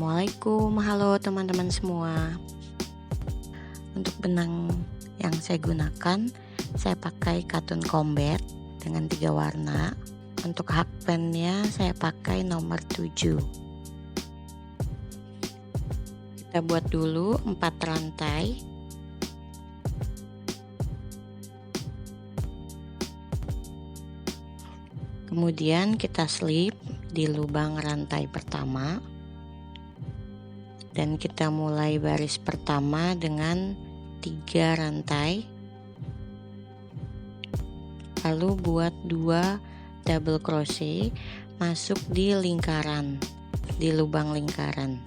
Assalamualaikum, halo teman-teman semua. Untuk benang yang saya gunakan, saya pakai Cotton Combat dengan 3 warna. Untuk hakpennya saya pakai nomor 7. Kita buat dulu 4 rantai. Kemudian kita slip di lubang rantai pertama. Dan kita mulai baris pertama dengan 3 rantai, lalu buat 2 double crochet masuk di lingkaran, di lubang lingkaran.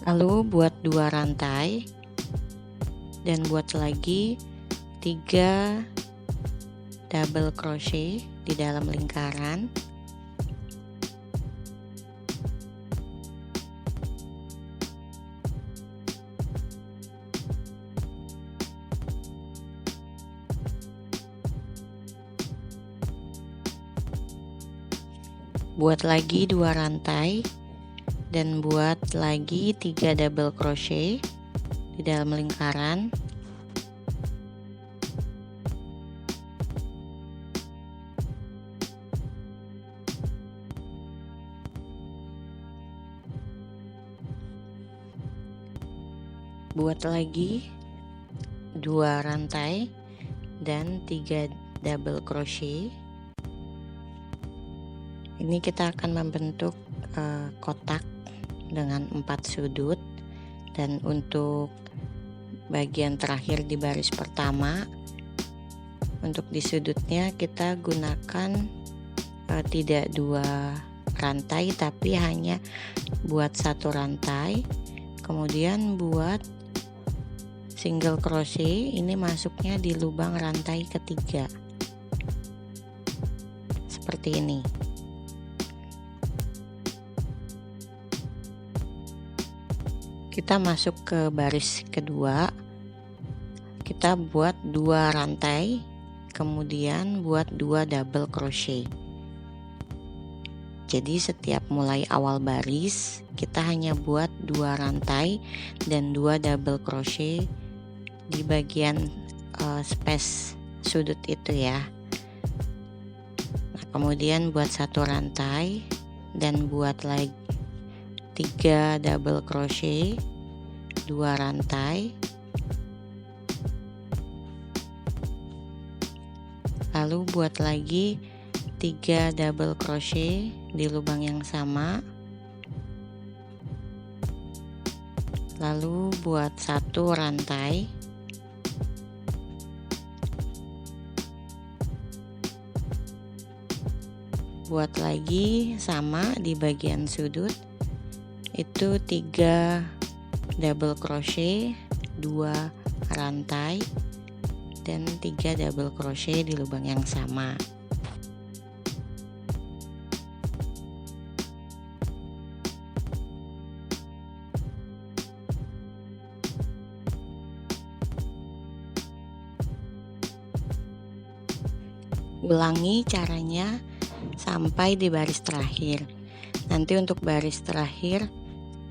Lalu buat 2 rantai dan buat lagi 3 double crochet di dalam lingkaran. Buat lagi 2 rantai dan buat lagi 3 double crochet di dalam lingkaran. Buat lagi 2 rantai dan 3 double crochet. Ini kita akan membentuk kotak dengan 4 sudut, dan untuk bagian terakhir di baris pertama, untuk di sudutnya kita gunakan tidak 2 rantai tapi hanya buat 1 rantai, kemudian buat single crochet. Ini masuknya di lubang rantai ketiga seperti ini. Kita masuk ke baris kedua, kita buat 2 rantai, kemudian buat 2 double crochet. Jadi setiap mulai awal baris kita hanya buat 2 rantai dan 2 double crochet di bagian space sudut itu ya. Nah, kemudian buat 1 rantai dan buat lagi 3 double crochet, 2 rantai, lalu buat lagi 3 double crochet di lubang yang sama, lalu buat 1 rantai, buat lagi sama di bagian sudut itu 3 double crochet, 2 rantai dan 3 double crochet di lubang yang sama. Ulangi caranya sampai di baris terakhir. Nanti untuk baris terakhir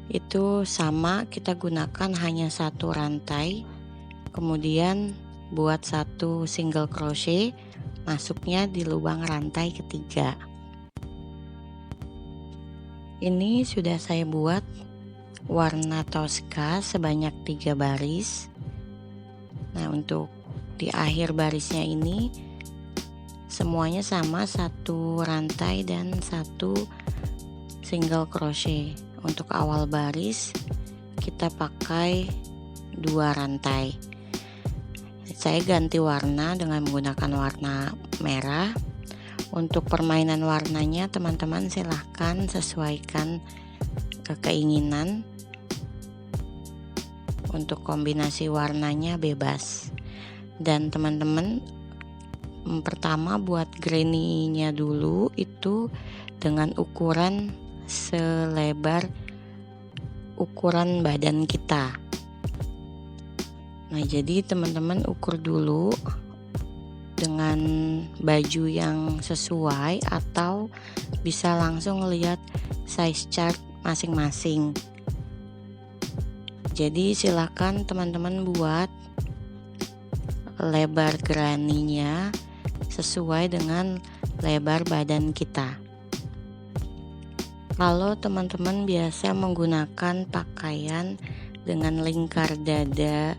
itu sama, kita gunakan hanya 1 rantai, kemudian buat 1 single crochet masuknya di lubang rantai ketiga. Ini sudah saya buat warna Tosca sebanyak 3 baris. Nah, untuk di akhir barisnya ini semuanya sama, 1 rantai dan 1 single crochet. Untuk awal baris kita pakai 2 rantai. Saya ganti warna dengan menggunakan warna merah. Untuk permainan warnanya teman-teman silahkan sesuaikan keinginan. Untuk kombinasi warnanya bebas. Dan teman-teman, pertama buat granny-nya dulu itu dengan ukuran selebar ukuran badan kita. Nah, jadi teman-teman ukur dulu dengan baju yang sesuai atau bisa langsung lihat size chart masing-masing. Jadi silakan teman-teman buat lebar granny-nya sesuai dengan lebar badan kita. Kalau teman-teman biasa menggunakan pakaian dengan lingkar dada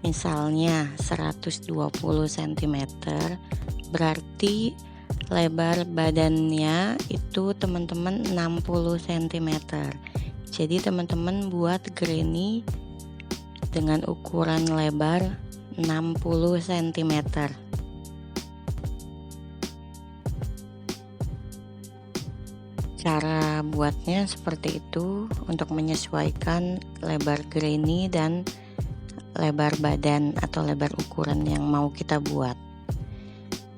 misalnya 120 cm, berarti lebar badannya itu teman-teman 60 cm. Jadi teman-teman buat granny dengan ukuran lebar 60 cm. Cara buatnya seperti itu untuk menyesuaikan lebar granny dan lebar badan atau lebar ukuran yang mau kita buat.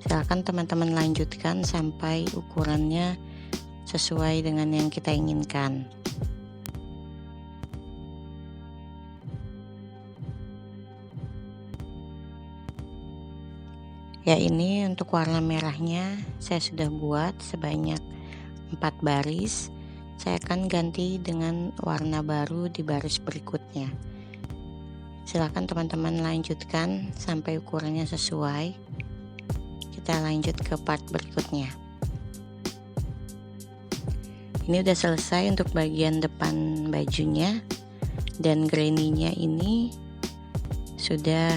Silakan teman-teman lanjutkan sampai ukurannya sesuai dengan yang kita inginkan. Ya, ini untuk warna merahnya saya sudah buat sebanyak 4 baris. Saya akan ganti dengan warna baru di baris berikutnya. Silakan teman-teman lanjutkan sampai ukurannya sesuai. Kita lanjut ke part berikutnya. Ini udah selesai untuk bagian depan bajunya, dan granny-nya ini sudah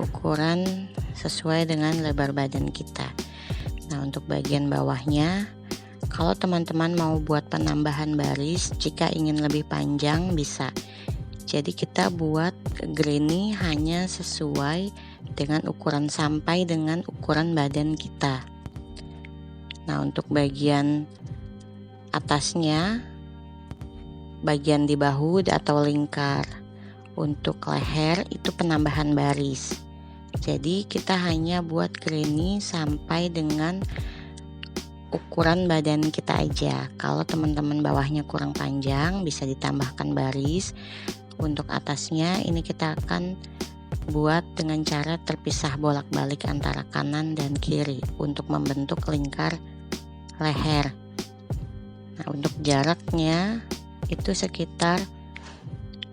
ukuran sesuai dengan lebar badan kita. Nah, untuk bagian bawahnya, kalau teman-teman mau buat penambahan baris, jika ingin lebih panjang bisa. Jadi kita buat granny hanya sesuai dengan ukuran sampai dengan ukuran badan kita. Nah, untuk bagian atasnya, bagian di bahu atau lingkar, untuk leher itu penambahan baris. Jadi kita hanya buat granny sampai dengan ukuran badan kita aja. Kalau teman-teman bawahnya kurang panjang, bisa ditambahkan baris. Untuk atasnya ini kita akan buat dengan cara terpisah bolak-balik antara kanan dan kiri untuk membentuk lingkar leher. Nah, untuk jaraknya itu sekitar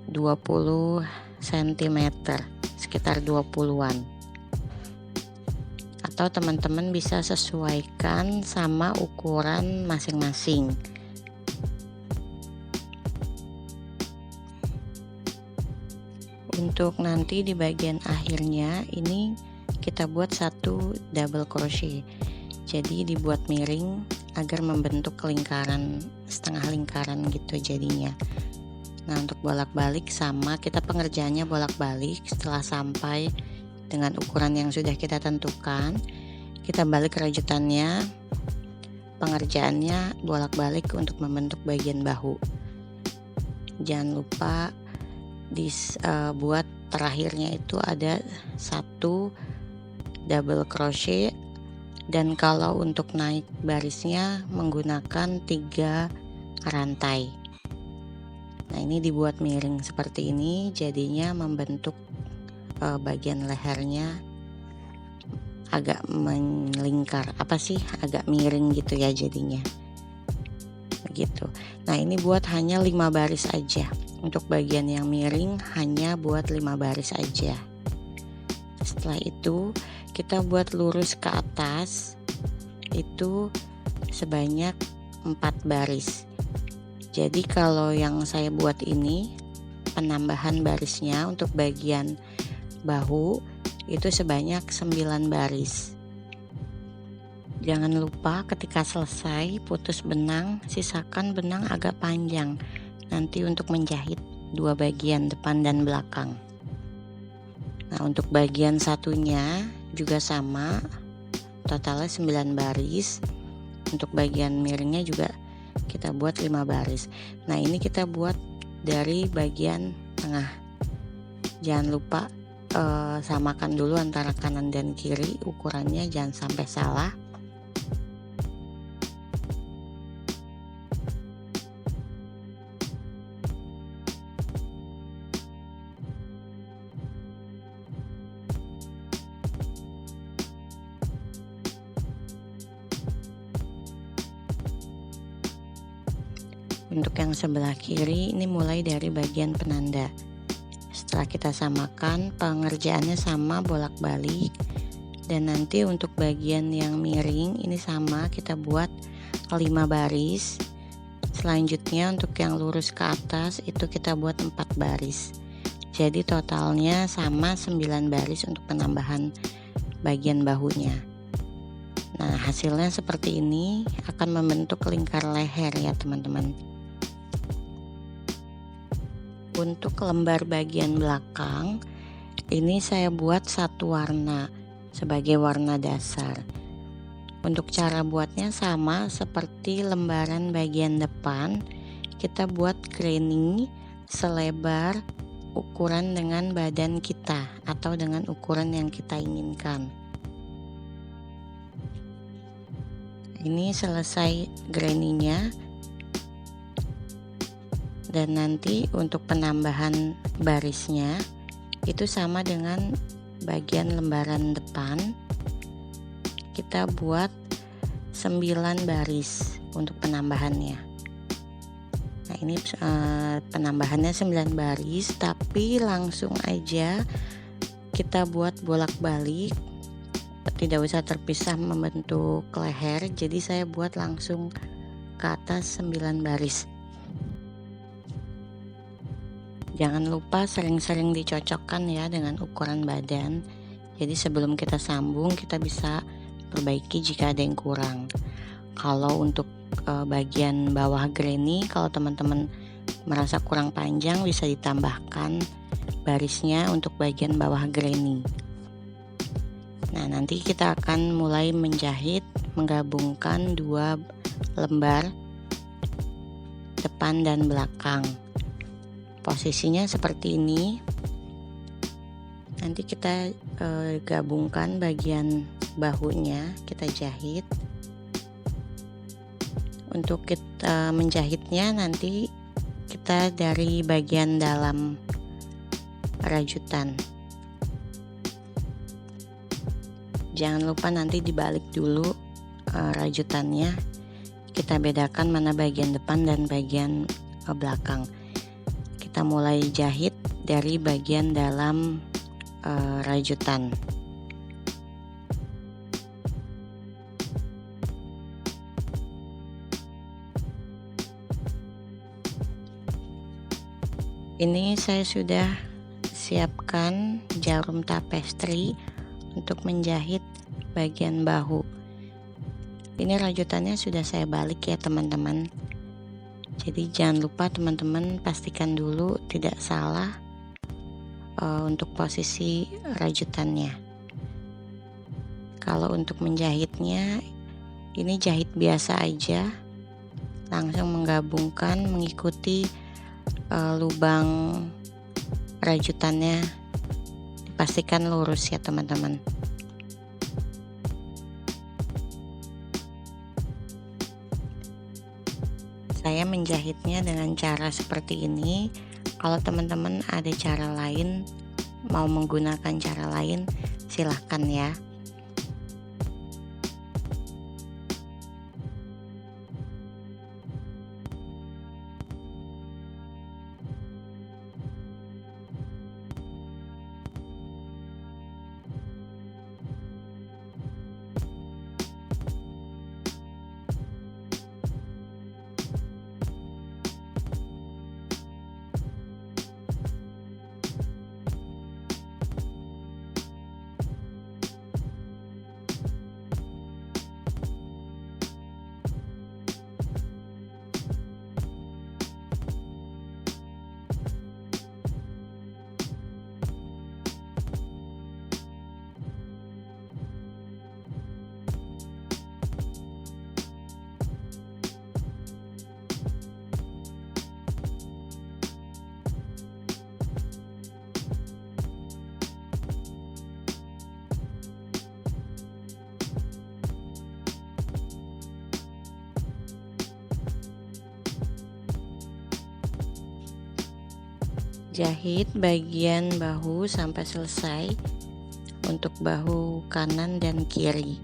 20 cm, sekitar 20-an. Atau teman-teman bisa sesuaikan sama ukuran masing-masing. Untuk nanti di bagian akhirnya ini kita buat satu double crochet. Jadi dibuat miring agar membentuk lingkaran, setengah lingkaran gitu jadinya. Nah, untuk bolak-balik sama, kita pengerjaannya bolak-balik. Setelah sampai dengan ukuran yang sudah kita tentukan, kita balik rajutannya, pengerjaannya bolak-balik untuk membentuk bagian bahu. Jangan lupa buat terakhirnya itu ada satu double crochet, dan kalau untuk naik barisnya menggunakan 3 rantai. Nah, ini dibuat miring seperti ini, jadinya membentuk bagian lehernya agak melingkar, agak miring gitu ya jadinya begitu. Nah, ini buat hanya 5 baris aja. Untuk bagian yang miring hanya buat 5 baris aja. Setelah itu kita buat lurus ke atas itu sebanyak 4 baris. Jadi kalau yang saya buat ini penambahan barisnya untuk bagian bahu itu sebanyak 9 baris. Jangan lupa ketika selesai putus benang, sisakan benang agak panjang nanti untuk menjahit 2 bagian depan dan belakang. Nah, untuk bagian satunya juga sama, totalnya 9 baris. Untuk bagian miringnya juga kita buat 5 baris. Nah, ini kita buat dari bagian tengah. Jangan lupa samakan dulu antara kanan dan kiri, ukurannya jangan sampai salah. Untuk yang sebelah kiri ini mulai dari bagian penanda. Setelah kita samakan, pengerjaannya sama bolak-balik, dan nanti untuk bagian yang miring ini sama, kita buat 5 baris. Selanjutnya untuk yang lurus ke atas itu kita buat 4 baris. Jadi totalnya sama 9 baris untuk penambahan bagian bahunya. Nah, hasilnya seperti ini, akan membentuk lingkar leher ya teman-teman. Untuk lembar bagian belakang ini saya buat satu warna sebagai warna dasar. Untuk cara buatnya sama seperti lembaran bagian depan, kita buat graining selebar ukuran dengan badan kita atau dengan ukuran yang kita inginkan. Ini selesai grainingnya, dan nanti untuk penambahan barisnya itu sama dengan bagian lembaran depan, kita buat 9 baris untuk penambahannya. Nah, ini penambahannya 9 baris, tapi langsung aja kita buat bolak-balik, tidak usah terpisah membentuk leher. Jadi saya buat langsung ke atas 9 baris. Jangan lupa sering-sering dicocokkan ya dengan ukuran badan. Jadi sebelum kita sambung kita bisa perbaiki jika ada yang kurang. Kalau untuk bagian bawah granny, kalau teman-teman merasa kurang panjang bisa ditambahkan barisnya untuk bagian bawah granny. Nah, nanti kita akan mulai menjahit menggabungkan 2 lembar depan dan belakang. Posisinya seperti ini. Nanti kita gabungkan bagian bahunya, kita jahit. Untuk kita menjahitnya nanti kita dari bagian dalam rajutan. Jangan lupa nanti dibalik dulu rajutannya. Kita bedakan mana bagian depan dan bagian belakang. Kita mulai jahit dari bagian dalam rajutan. Ini saya sudah siapkan jarum tapestri untuk menjahit bagian bahu. Ini rajutannya sudah saya balik ya teman-teman. Jadi jangan lupa teman-teman pastikan dulu tidak salah untuk posisi rajutannya. Kalau untuk menjahitnya ini jahit biasa aja, langsung menggabungkan mengikuti lubang rajutannya, dipastikan lurus ya teman-teman. Saya menjahitnya dengan cara seperti ini. Kalau teman-teman ada cara lain, mau menggunakan cara lain, silahkan ya. Jahit bagian bahu sampai selesai untuk bahu kanan dan kiri.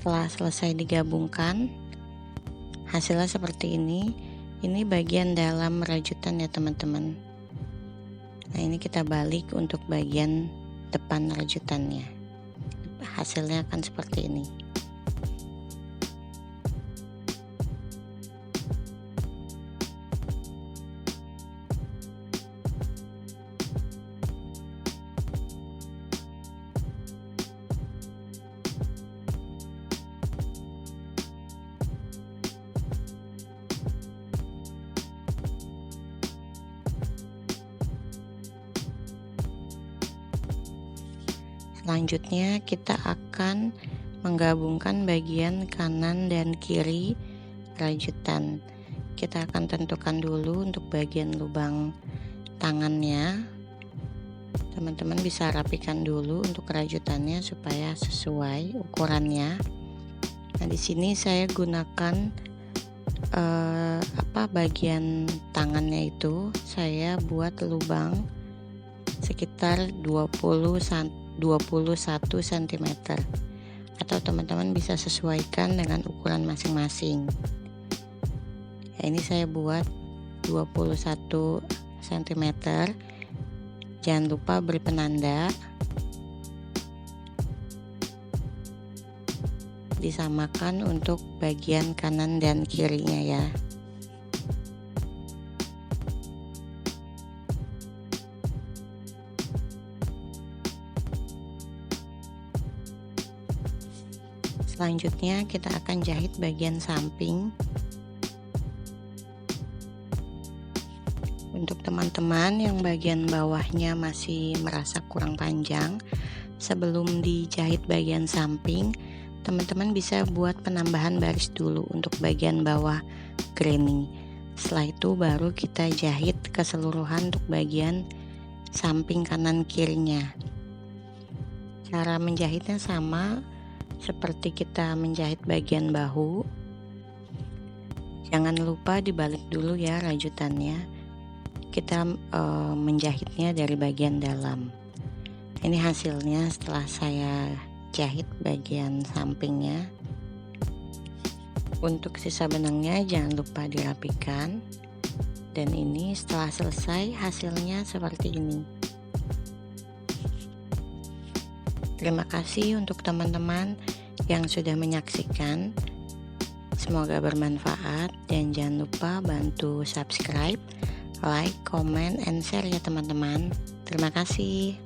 Setelah selesai digabungkan, hasilnya seperti ini. Ini bagian dalam rajutan ya teman-teman. Nah, ini kita balik untuk bagian depan rajutannya. Hasilnya akan seperti ini. Selanjutnya kita akan menggabungkan bagian kanan dan kiri rajutan. Kita akan tentukan dulu untuk bagian lubang tangannya. Teman-teman bisa rapikan dulu untuk rajutannya supaya sesuai ukurannya. Nah, di sini saya gunakan bagian tangannya itu saya buat lubang sekitar 21 cm, atau teman-teman bisa sesuaikan dengan ukuran masing-masing. Ya, ini saya buat 21 cm. Jangan lupa beri penanda, disamakan untuk bagian kanan dan kirinya ya. Selanjutnya kita akan jahit bagian samping. Untuk teman-teman yang bagian bawahnya masih merasa kurang panjang, sebelum dijahit bagian samping, teman-teman bisa buat penambahan baris dulu untuk bagian bawah graining. Setelah itu baru kita jahit keseluruhan untuk bagian samping kanan kirinya. Cara menjahitnya sama seperti kita menjahit bagian bahu. Jangan lupa dibalik dulu ya rajutannya. Kita menjahitnya dari bagian dalam. Ini hasilnya setelah saya jahit bagian sampingnya. Untuk sisa benangnya jangan lupa dirapikan. Dan ini setelah selesai hasilnya seperti ini. Terima kasih untuk teman-teman yang sudah menyaksikan. Semoga bermanfaat dan jangan lupa bantu subscribe, like, comment, and share ya teman-teman. Terima kasih.